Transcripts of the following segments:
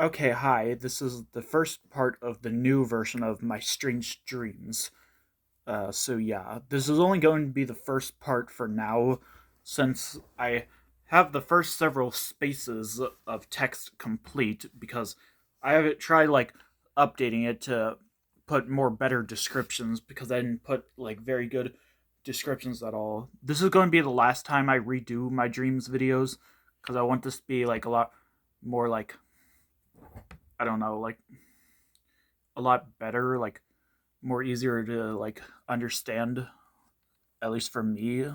Okay, hi. This is the first part of the new version of my strange dreams. So this is only going to be the first part for now, since I have the first several spaces of text complete because I have tried updating it to put more better descriptions because I didn't put very good descriptions at all. This is going to be the last time I redo my dreams videos because I want this to be a lot more I don't know, a lot better, more easier to understand, at least for me.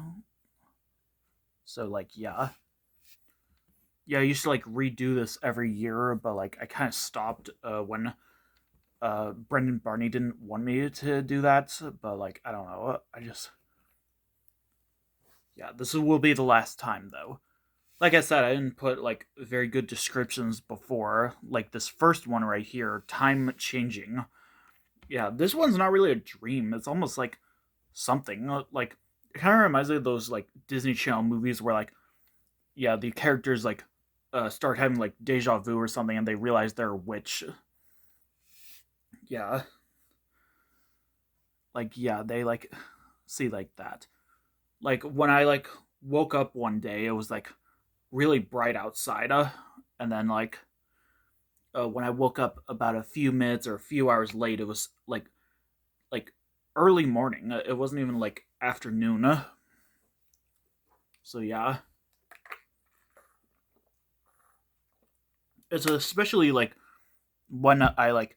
So yeah, I used to redo this every year, but I kind of stopped when Brendan Barney didn't want me to do that. But I don't know, I just yeah, will be the last time though. Like I said, I didn't put very good descriptions before, like this first one right here, time changing. Yeah, this one's not really a dream. It's almost like something it kind of reminds me of those Disney Channel movies where yeah, the characters start having deja vu or something and they realize they're a witch. Yeah, yeah, they see that. Like when I woke up one day, it was really bright outside, and then when I woke up about a few minutes or a few hours late, it was like early morning. It wasn't even afternoon. So yeah, it's especially when I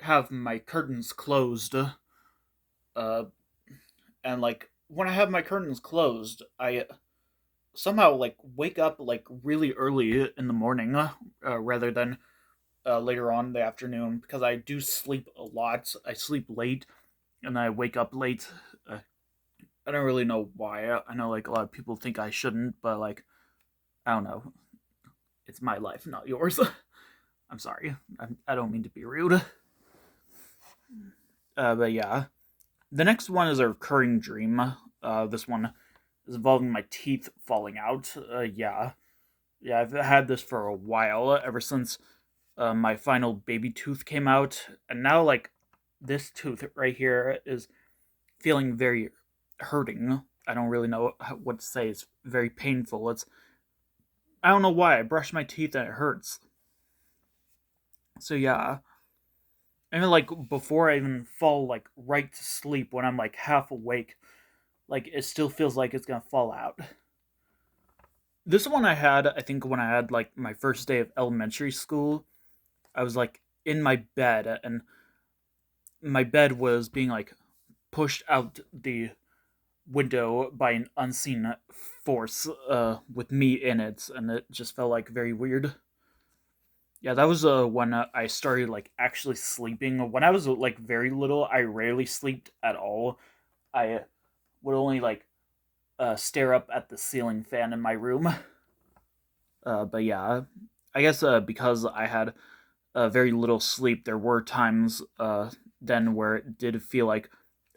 have my curtains closed, and when I have my curtains closed, I somehow wake up really early in the morning, rather than later on in the afternoon because I do sleep a lot. I sleep late and I wake up late. I don't really know why. I know a lot of people think I shouldn't, but I don't know. It's my life, not yours. I'm sorry. I don't mean to be rude. But yeah, the next one is a recurring dream. This one is involving my teeth falling out. Yeah, I've had this for a while, ever since my final baby tooth came out, and now this tooth right here is feeling very hurting. I don't really know what to say. It's very painful. I don't know why. I brush my teeth and it hurts. So yeah, and before I even fall right to sleep, when I'm half awake, it still feels like it's gonna fall out. This one I had, I think, when I had my first day of elementary school. I was in my bed, and my bed was being pushed out the window by an unseen force, with me in it, and it just felt very weird. Yeah, that was when I started actually sleeping. When I was very little, I rarely slept at all. I would only stare up at the ceiling fan in my room. But yeah, I guess because I had very little sleep, there were times then where it did feel like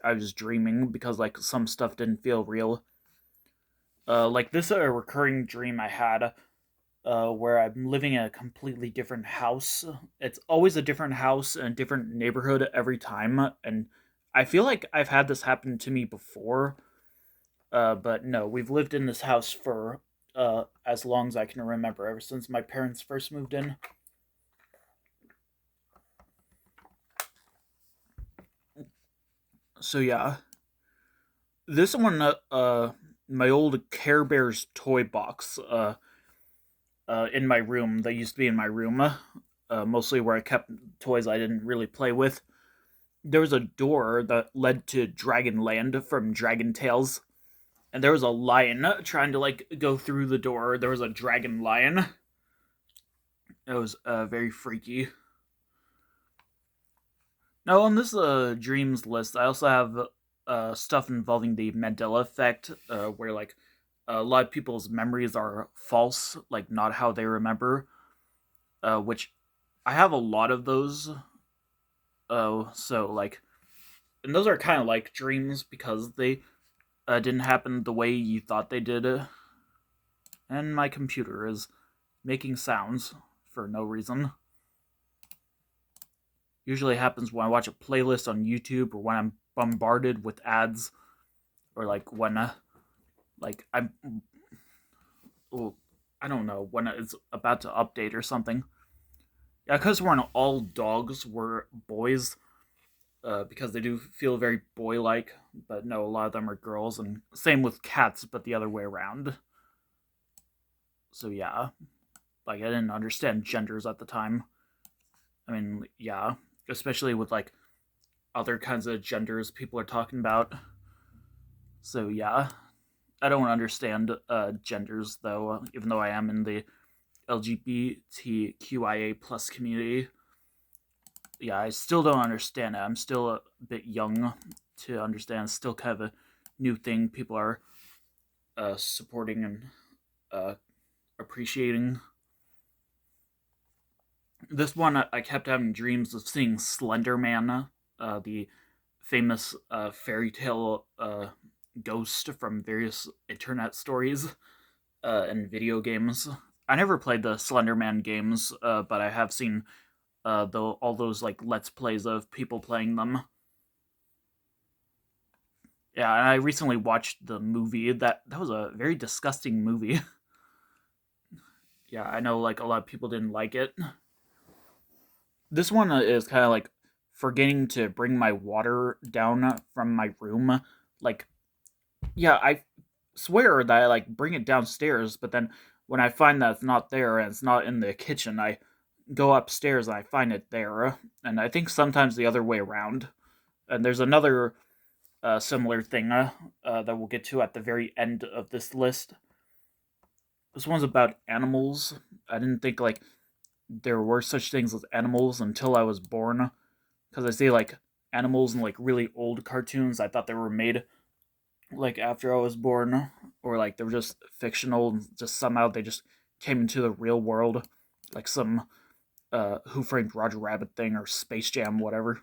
I was dreaming because some stuff didn't feel real. Like this recurring dream I had, where I'm living in a completely different house. It's always a different house and a different neighborhood every time, and I feel like I've had this happen to me before. But no, we've lived in this house for as long as I can remember, ever since my parents first moved in. So yeah, this one, my old Care Bears toy box, in my room. They used to be in my room, mostly where I kept toys I didn't really play with. There was a door that led to Dragonland from Dragon Tales, and there was a lion trying to go through the door. There was a dragon lion. It was very freaky. Now on this dreams list, I also have stuff involving the Mandela effect, where a lot of people's memories are false, not how they remember. Which I have a lot of those. So and those are kind of like dreams because they didn't happen the way you thought they did. And my computer is making sounds for no reason. Usually happens when I watch a playlist on YouTube or when I'm bombarded with ads or like when like I'm well, I don't know when it's about to update or something. Yeah, because when all dogs were boys, because they do feel very boy-like, but no, a lot of them are girls, and same with cats, but the other way around. So yeah, like I didn't understand genders at the time. I mean, yeah, especially with like other kinds of genders people are talking about. So yeah, I don't understand genders though, even though I am in the LGBTQIA plus community. Yeah, I still don't understand it. I'm still a bit young to understand. It's still kind of a new thing people are supporting and uh, appreciating. This one, I kept having dreams of seeing Slender Man, the famous fairy tale ghost from various internet stories and video games. I never played the Slender Man games, but I have seen all those like let's plays of people playing them. Yeah, and I recently watched the movie. That was a very disgusting movie. Yeah, I know like a lot of people didn't like it. This one is kind of like forgetting to bring my water down from my room. Like, yeah, I swear that I like bring it downstairs, but then when I find that it's not there and it's not in the kitchen, I go upstairs and I find it there. And I think sometimes the other way around. And there's another similar thing that we'll get to at the very end of this list. This one's about animals. I didn't think like there were such things as animals until I was born, because I see like animals in like really old cartoons. I thought they were made like after I was born, or like they were just fictional and just somehow they just came into the real world, like some Who Framed Roger Rabbit thing or Space Jam, whatever.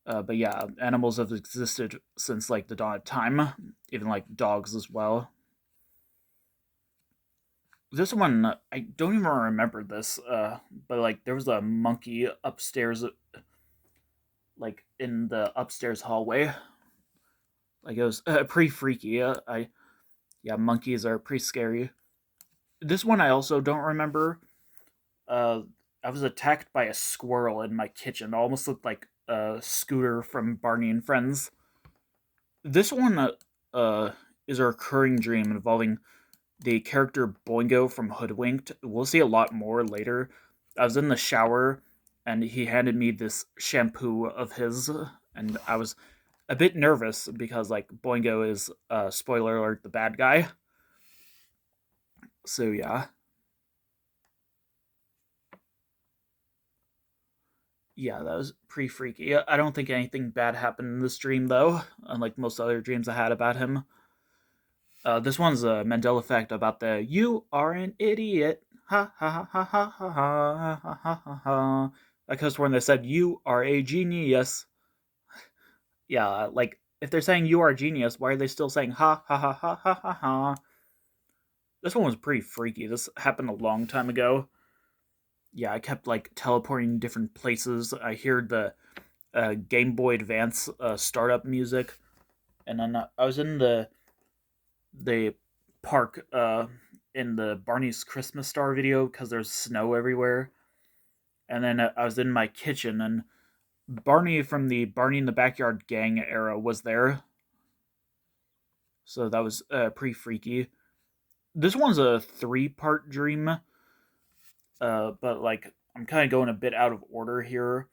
But yeah, animals have existed since like the dawn of time, even like dogs as well. This one I don't even remember this, but like there was a monkey upstairs, like in the upstairs hallway. Like it was pretty freaky. I Yeah, monkeys are pretty scary. This one I also don't remember. Uh, I was attacked by a squirrel in my kitchen. It almost looked like a Scooter from Barney and Friends. This one uh, is a recurring dream involving the character Boingo from Hoodwinked. We'll see a lot more later. I was in the shower and he handed me this shampoo of his, and I was a bit nervous because like Boingo is spoiler alert the bad guy. So yeah. Yeah, that was pretty freaky. I don't think anything bad happened in this dream though, unlike most other dreams I had about him. This one's a Mandela effect about the "you are an idiot." Ha ha ha ha ha ha ha ha ha ha ha. Because when they said "you are a genius," yeah, like if they're saying "you are a genius," why are they still saying "ha ha ha ha ha ha ha"? This one was pretty freaky. This happened a long time ago. Yeah, I kept like teleporting different places. I heard the Game Boy Advance startup music, and then I was in the park in the Barney's Christmas Star video because there's snow everywhere, and then I was in my kitchen and Barney from the Barney in the Backyard Gang era was there, so that was pretty freaky. This one's a three-part dream, but like I'm kind of going a bit out of order here.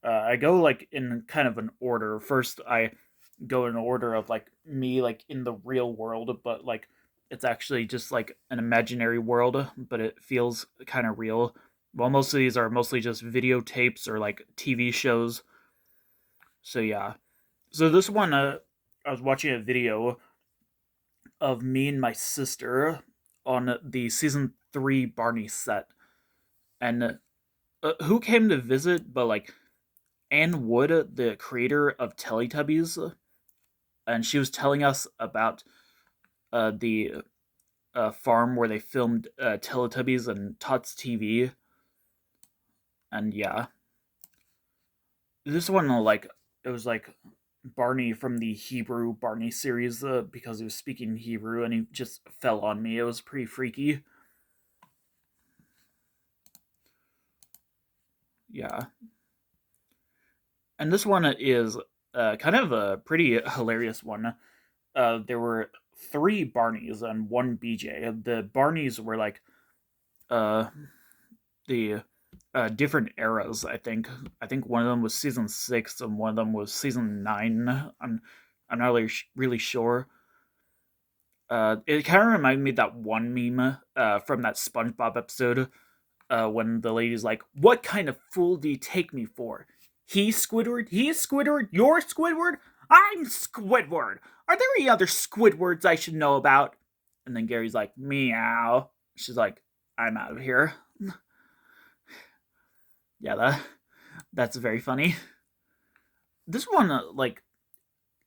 I go like in kind of an order. First, I go in order of like me like in the real world, but like it's actually just like an imaginary world, but it feels kind of real. Well, most of these are mostly just videotapes or like TV shows. So yeah. So this one, I was watching a video of me and my sister on the season 3 Barney set, and who came to visit? But like Anne Wood, the creator of Teletubbies, and she was telling us about the farm where they filmed Teletubbies and Tots TV, And yeah, this one like it was like Barney from the Hebrew Barney series because he was speaking Hebrew and he just fell on me. It was pretty freaky. Yeah, and this one is kind of a pretty hilarious one. There were three Barneys and one BJ. The Barneys were like uh, the different eras. I think one of them was season 6 and one of them was season 9. I'm not really sure. It kind of reminded me of that one meme from that SpongeBob episode when the lady's like, "What kind of fool do you take me for? He's Squidward. He's Squidward. You're Squidward. I'm Squidward. Are there any other Squidwards I should know about?" And then Gary's like, "Meow." She's like, "I'm out of here." Yeah, that's very funny. This one, like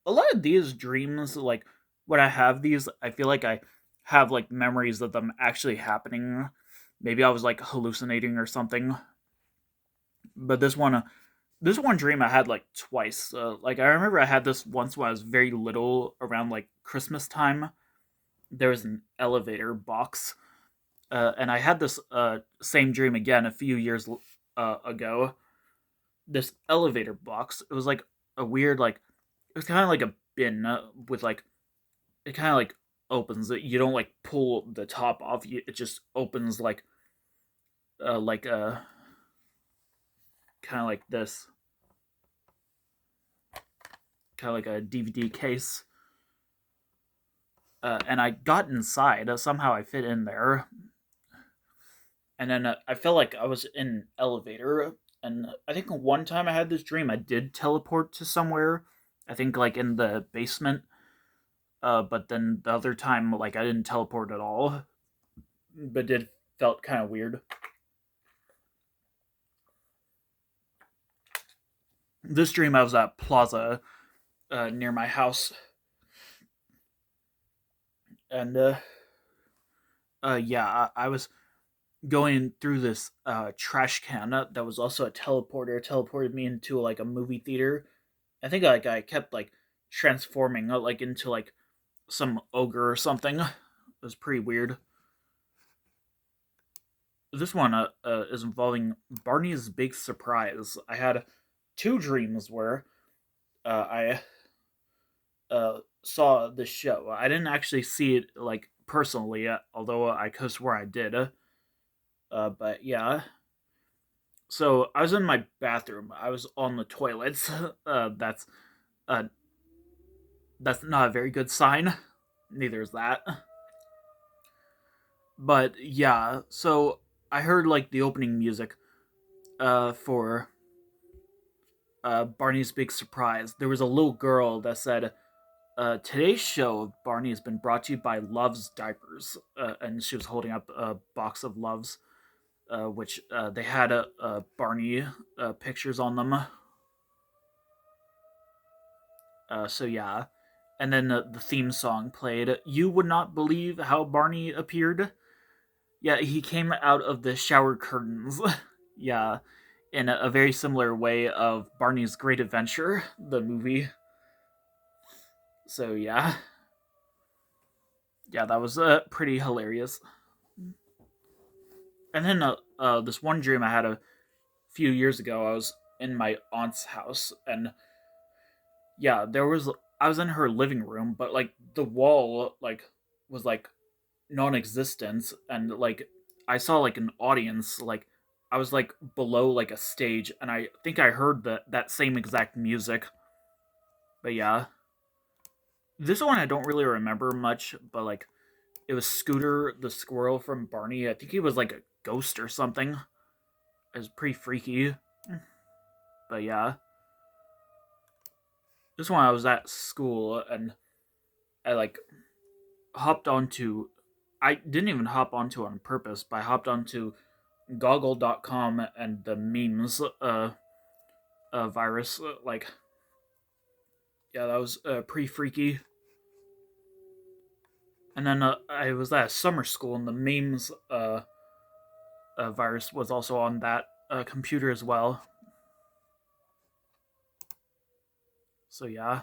a lot of these dreams, like when I have these, I feel like I have like memories of them actually happening. Maybe I was like hallucinating or something. But this one dream I had like twice. Like I remember I had this once when I was very little, around like Christmas time. There was an elevator box, and I had this same dream again a few years ago. This elevator box. It was like a weird like it was kind of like a bin with like it kind of like opens it. You don't like pull the top off. It just opens like kind of like this, kind of like a DVD case. And I got inside. Somehow I fit in there, and then I felt like I was in an elevator. And I think one time I had this dream. I did teleport to somewhere. I think like in the basement. But then the other time, like I didn't teleport at all. But it felt kind of weird. This dream, I was at Plaza near my house, and yeah, I was going through this trash can that was also a teleporter. Teleported me into like a movie theater. I think like I kept like transforming like into like some ogre or something. It was pretty weird. This one is involving Barney's big surprise. I had two dreams where I saw the show. I didn't actually see it like personally, although I could swear I did. But yeah, so I was in my bathroom. I was on the toilets. Uh, that's not a very good sign. Neither is that. But yeah, so I heard like the opening music for Barney's Big Surprise. There was a little girl that said, "Today's show of Barney has been brought to you by Love's Diapers," and she was holding up a box of Love's, which they had Barney pictures on them. So yeah, and then the theme song played. You would not believe how Barney appeared. Yeah, he came out of the shower curtains. Yeah, in a very similar way of Barney's Great Adventure, the movie. So yeah, that was pretty hilarious. And then this one dream I had a few years ago. I was in my aunt's house, and yeah, I was in her living room, but like the wall like was like non-existent, and like I saw like an audience, like I was like below like a stage, and I think I heard that same exact music. But yeah, this one I don't really remember much, but like it was Scooter the squirrel from Barney. I think he was like a ghost or something. It was pretty freaky. But yeah, this one I was at school, and I like hopped onto I didn't even hop onto it on purpose, but I hopped onto goggle.com and the memes virus. Like, yeah, that was pretty freaky. And then I was at a summer school, and the memes virus was also on that. computer as well. So yeah,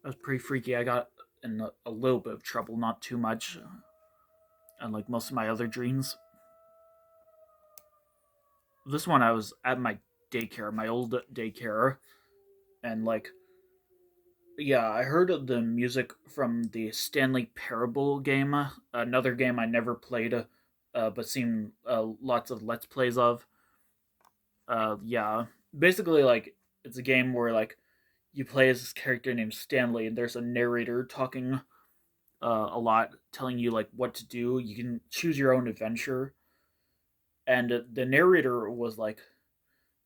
that was pretty freaky. I got in a little bit of trouble, not too much, unlike most of my other dreams. This one I was at my daycare, my old daycare, and like yeah, I heard the music from the Stanley Parable game, another game I never played, but seen lots of let's plays of. Yeah, basically like it's a game where like you play as this character named Stanley, and there's a narrator talking a lot, telling you like what to do. You can choose your own adventure, and the narrator was like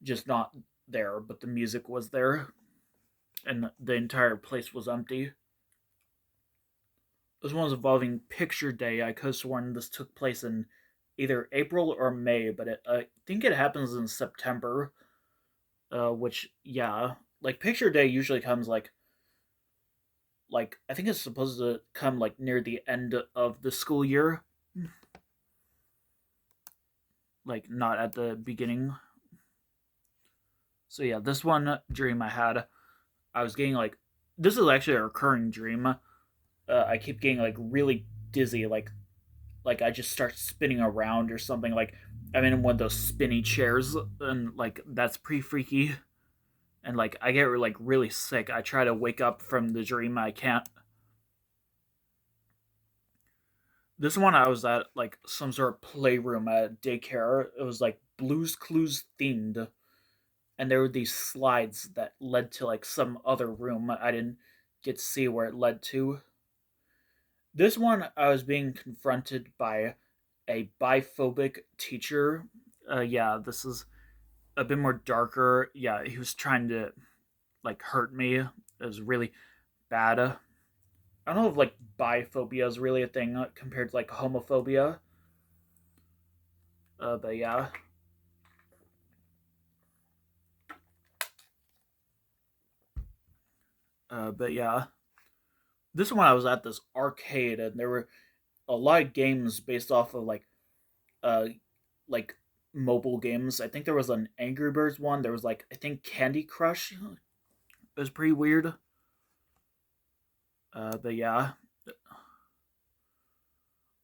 just not there, but the music was there, and the entire place was empty. This one was involving Picture Day. I could have sworn this took place in either April or May, but I think it happens in September. Which yeah, like Picture Day usually comes like I think it's supposed to come like near the end of the school year, like not at the beginning. So yeah, this one dream I had, I was getting like this is actually a recurring dream. I keep getting like really dizzy, like I just start spinning around or something. Like I'm in one of those spinny chairs, and like that's pretty freaky. And like I get like really sick. I try to wake up from the dream, I can't. This one I was at like some sort of playroom at daycare. It was like Blues Clues themed, and there were these slides that led to like some other room. I didn't get to see where it led to. This one I was being confronted by a biphobic teacher. Yeah, this is a bit more darker. Yeah, he was trying to like hurt me. It was really bad. I don't know if like biphobia is really a thing compared to like homophobia. But yeah. But yeah. This one I was at this arcade, and there were a lot of games based off of uh like mobile games. I think there was an Angry Birds one. There was like I think Candy Crush. It was pretty weird. But yeah,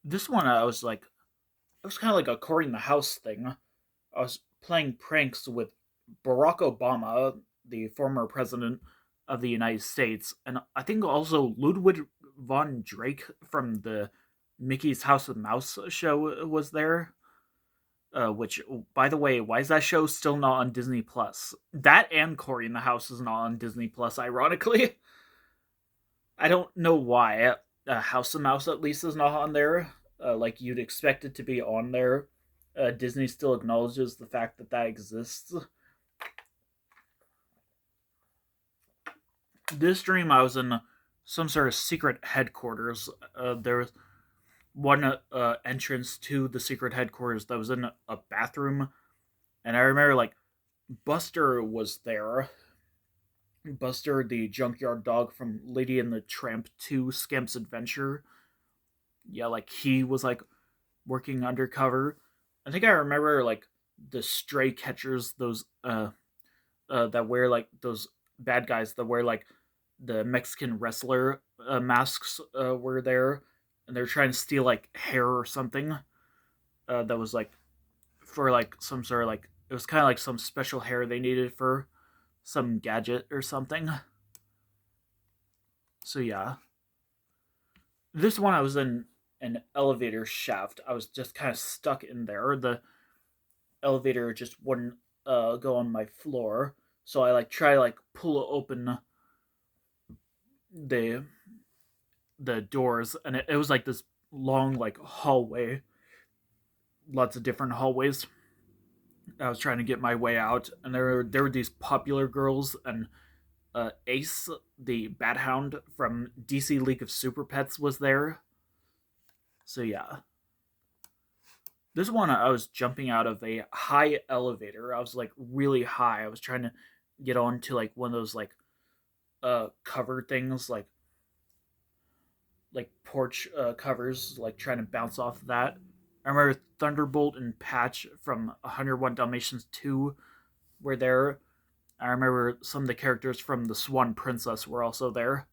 this one I was like, it was kind of like a Cory in the House thing. I was playing pranks with Barack Obama, the former president of the United States, and I think also Ludwig von Drake from the Mickey's House of Mouse show was there. Which, by the way, why is that show still not on Disney Plus? That and Cory in the House is not on Disney Plus, ironically. I don't know why. House of Mouse at least is not on there. Like you'd expect it to be on there. Disney still acknowledges the fact that that exists. This dream, I was in some sort of secret headquarters. There was one entrance to the secret headquarters that was in a bathroom, and I remember like Buster was there. Buster, the junkyard dog from Lady and the Tramp 2 Scamp's Adventure. Yeah, like he was like working undercover. I think I remember like the stray catchers, those that wear like those bad guys that wear like the Mexican wrestler masks were there, and they're trying to steal like hair or something. That was like for like some sort of like it was kind of like some special hair they needed for some gadget or something. So yeah, this one I was in an elevator shaft. I was just kind of stuck in there. The elevator just wouldn't go on my floor, so I like try to like pull open the the doors, and it was like this long like hallway, lots of different hallways. I was trying to get my way out, and there were these popular girls, and Ace, the Bat Hound from DC League of Super Pets, was there. So yeah, this one I was jumping out of a high elevator. I was like really high. I was trying to get onto like one of those like cover things, like porch covers, like trying to bounce off of that. I remember Thunderbolt and Patch from 101 Dalmatians 2 were there. I remember some of the characters from the Swan Princess were also there.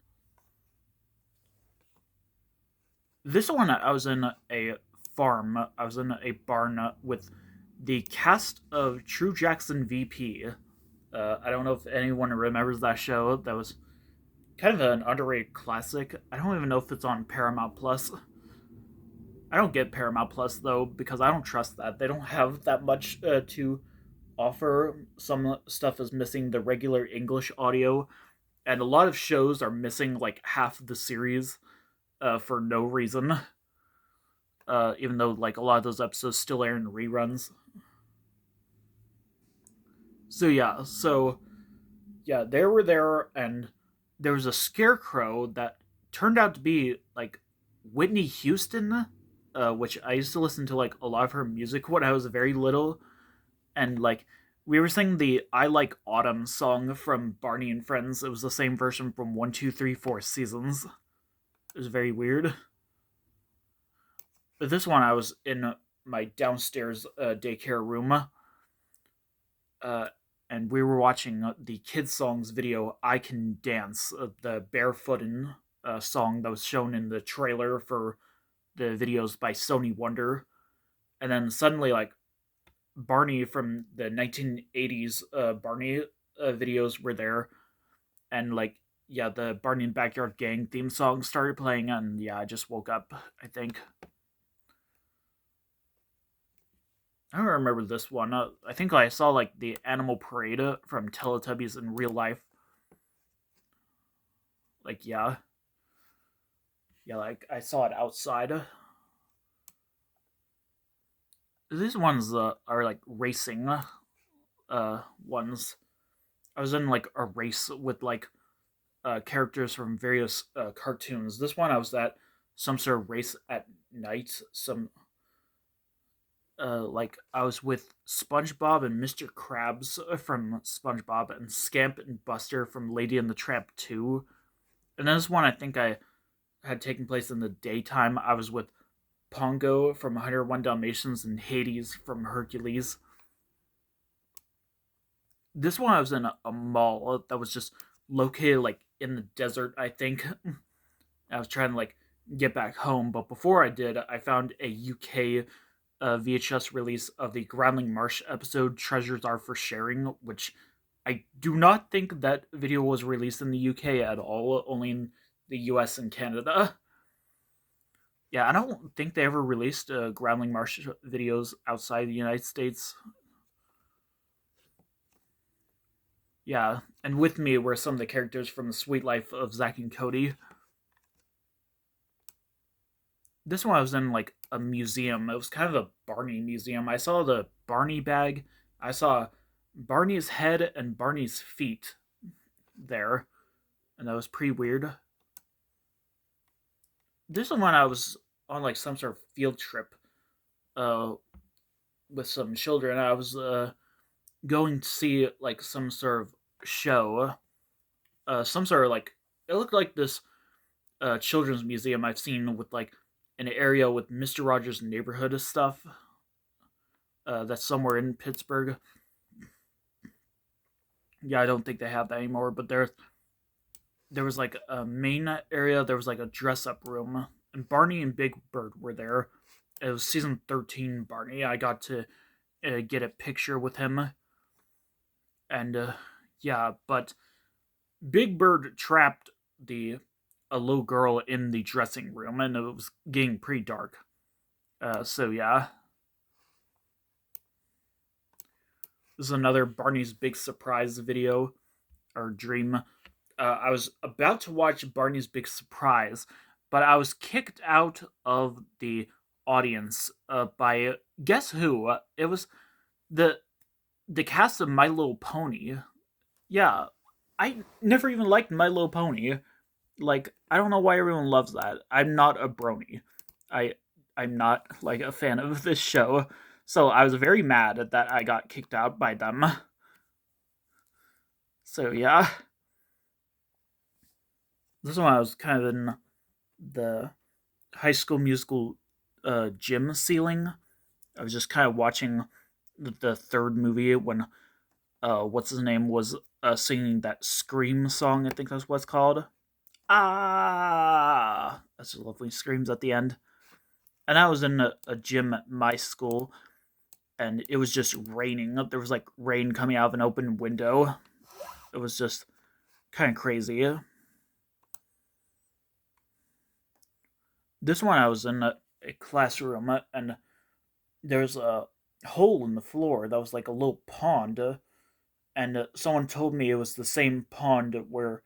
This one, I was in a farm. I was in a barn with the cast of True Jackson VP. I don't know if anyone remembers that show. That was kind of an underrated classic. I don't even know if it's on Paramount Plus. I don't get Paramount Plus though because I don't trust that. They don't have that much to offer. Some stuff is missing the regular English audio, and a lot of shows are missing like half of the series for no reason. Even though like a lot of those episodes still air in reruns. So they were there, and there was a scarecrow that turned out to be like Whitney Houston, which I used to listen to like a lot of her music when I was very little, and like we were singing the "I Like Autumn" song from Barney and Friends. It was the same version from 1, 2, 3, 4 seasons. It was very weird. But this one, I was in my downstairs daycare room, uh, and we were watching the kids songs video "I Can Dance," the barefooting song that was shown in the trailer for the videos by Sony Wonder. And then suddenly, like Barney from the 1980s Barney videos were there, and like yeah, the Barney and Backyard Gang theme song started playing, and yeah, I just woke up. I think I don't remember this one. I think I saw like the Animal Parade from Teletubbies in real life. Like yeah, like I saw it outside. These ones are like racing ones. I was in like a race with like characters from various cartoons. This one I was at some sort of race at night. Some like I was with SpongeBob and Mr. Krabs from SpongeBob and Scamp and Buster from Lady and the Tramp 2. And then this one I think I had taken place in the daytime. I was with Pongo from 101 Dalmatians and Hades from Hercules. This one I was in a mall that was just located like in the desert, I think. I was trying to like get back home, but before I did, I found a UK VHS release of the Groundling Marsh episode "Treasures Are for Sharing," which I do not think that video was released in the UK at all, only in the US and Canada. Yeah, I don't think they ever released Groundling Marsh videos outside the United States. Yeah, and with me were some of the characters from The Sweet Life of Zack and Cody. This one I was in like a museum. It was kind of a Barney museum. I saw the Barney bag. I saw Barney's head and Barney's feet there, and that was pretty weird. This one I was on like some sort of field trip uh, with some children. I was going to see like some sort of show, some sort of like it looked like this children's museum I've seen with like an area with Mister Rogers' Neighborhood stuff. That's somewhere in Pittsburgh. Yeah, I don't think they have that anymore. But there was like a main area. There was like a dress up room, and Barney and Big Bird were there. It was season 13 Barney. I got to get a picture with him, and yeah, but Big Bird trapped the a little girl in the dressing room, and it was getting pretty dark. So yeah, this is another Barney's Big Surprise video or dream. I was about to watch Barney's Big Surprise, but I was kicked out of the audience by guess who? It was the the cast of My Little Pony. Yeah, I never even liked My Little Pony. Like, I don't know why everyone loves that. I'm not a brony. I I'm not like a fan of this show. So I was very mad at that I got kicked out by them. So yeah, this one I was kind of in the High School Musical gym ceiling. I was just kind of watching the third movie when what's his name was singing that scream song. I think that's what it's called. Ah, that's lovely screams at the end. And I was in a gym at my school, and it was just raining. There was like rain coming out of an open window. It was just kind of crazy. This one I was in a classroom, and there's a hole in the floor that was like a little pond, and someone told me it was the same pond where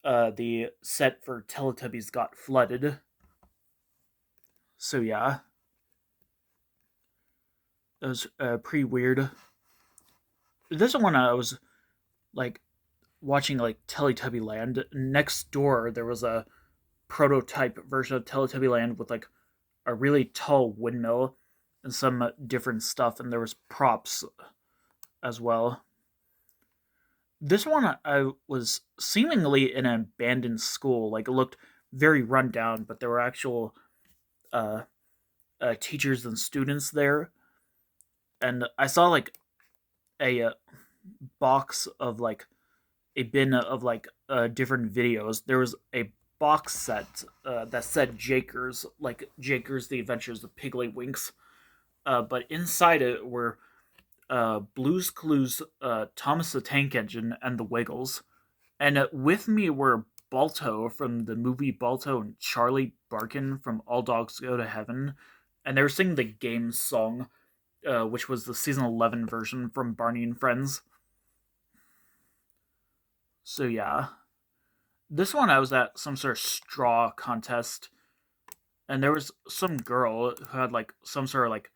the set for Teletubbies got flooded. So yeah, it was pretty weird. This one I was like watching like Teletubby Land. Next door there was a prototype version of Teletubby Land with like a really tall windmill and some different stuff, and there was props as well. This one I was seemingly in an abandoned school. Like it looked very run down, but there were actual uh, teachers and students there, and I saw like a box of like a bin of like different videos. There was a box set that said Jakers, like Jakers: The Adventures of Piggly-Winks, but inside it were Blue's Clues, Thomas the Tank Engine, and the Wiggles. And with me were Balto from the movie Balto and Charlie Barkin from All Dogs Go to Heaven. And they were singing the game song, which was the season 11 version from Barney and Friends. So yeah. This one I was at some sort of straw contest, and there was some girl who had like some sort of like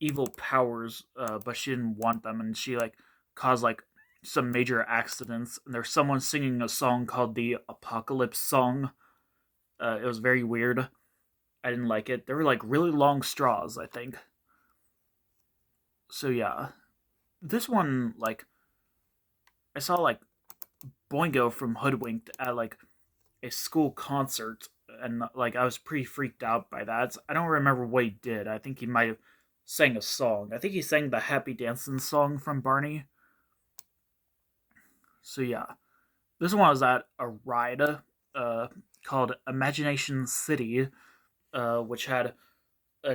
evil powers, but she didn't want them, and she like caused like some major accidents. And there's someone singing a song called the Apocalypse Song. It was very weird. I didn't like it. There were like really long straws, I think. So yeah, this one like I saw like Boingo from Hoodwinked at like a school concert, and like I was pretty freaked out by that. I don't remember what he did. I think he might have sang a song. I think he sang the Happy Dancing song from Barney. So yeah, this one was at a ride uh, called Imagination City, which had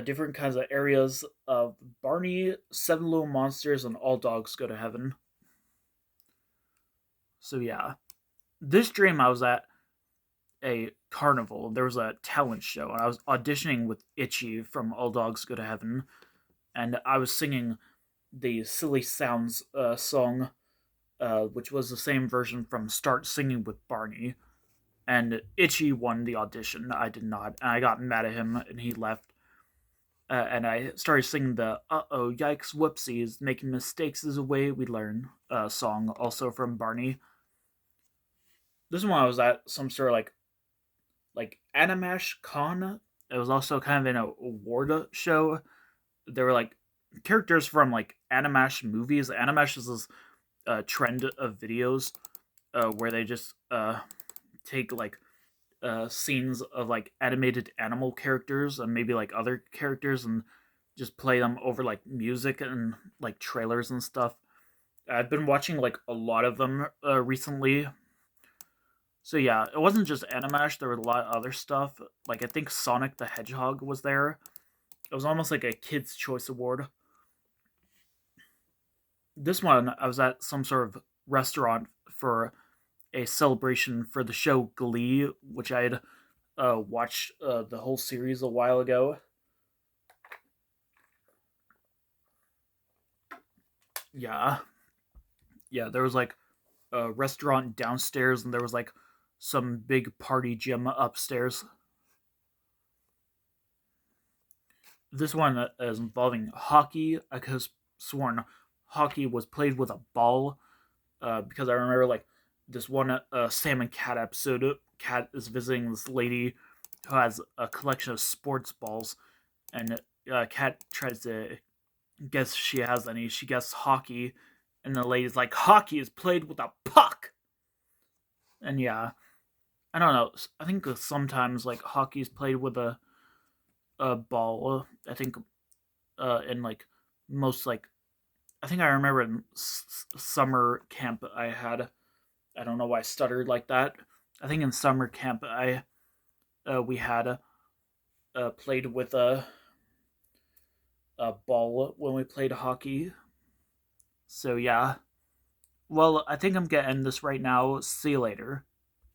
different kinds of areas of Barney, Seven Little Monsters, and All Dogs Go to Heaven. So yeah, this dream I was at a carnival. There was a talent show, and I was auditioning with Itchy from All Dogs Go to Heaven, and I was singing the Silly Sounds song, which was the same version from Start Singing with Barney. And Itchy won the audition. I did not, and I got mad at him, and he left. And I started singing the "Uh-oh, yikes, whoopsies, making mistakes is a way we learn" song, also from Barney. This one I was at some sort of like Animash Con. It was also kind of an award show. There were like characters from like Animash movies. Animash is this trend of videos where they just take like scenes of like animated animal characters and maybe like other characters and just play them over like music and like trailers and stuff. I've been watching like a lot of them recently. So yeah, it wasn't just Animash. There was a lot of other stuff. Like I think Sonic the Hedgehog was there. It was almost like a Kids' Choice Award. This one, I was at some sort of restaurant for a celebration for the show Glee, which I had watched the whole series a while ago. Yeah, yeah. There was like a restaurant downstairs, and there was like some big party gym upstairs. This one is involving hockey. I could have sworn hockey was played with a ball because I remember like this one Sam and Cat episode. Cat is visiting this lady who has a collection of sports balls, and Cat tries to guess if she has any. She guesses hockey, and the lady's like, "Hockey is played with a puck." And yeah, I don't know. I think sometimes like hockey is played with a ball. I think in like most like I think I remember in summer camp I had. I don't know why I stuttered like that. I think in summer camp I we had played with a ball when we played hockey. So yeah. Well, I think I'm gonna end this right now. See you later.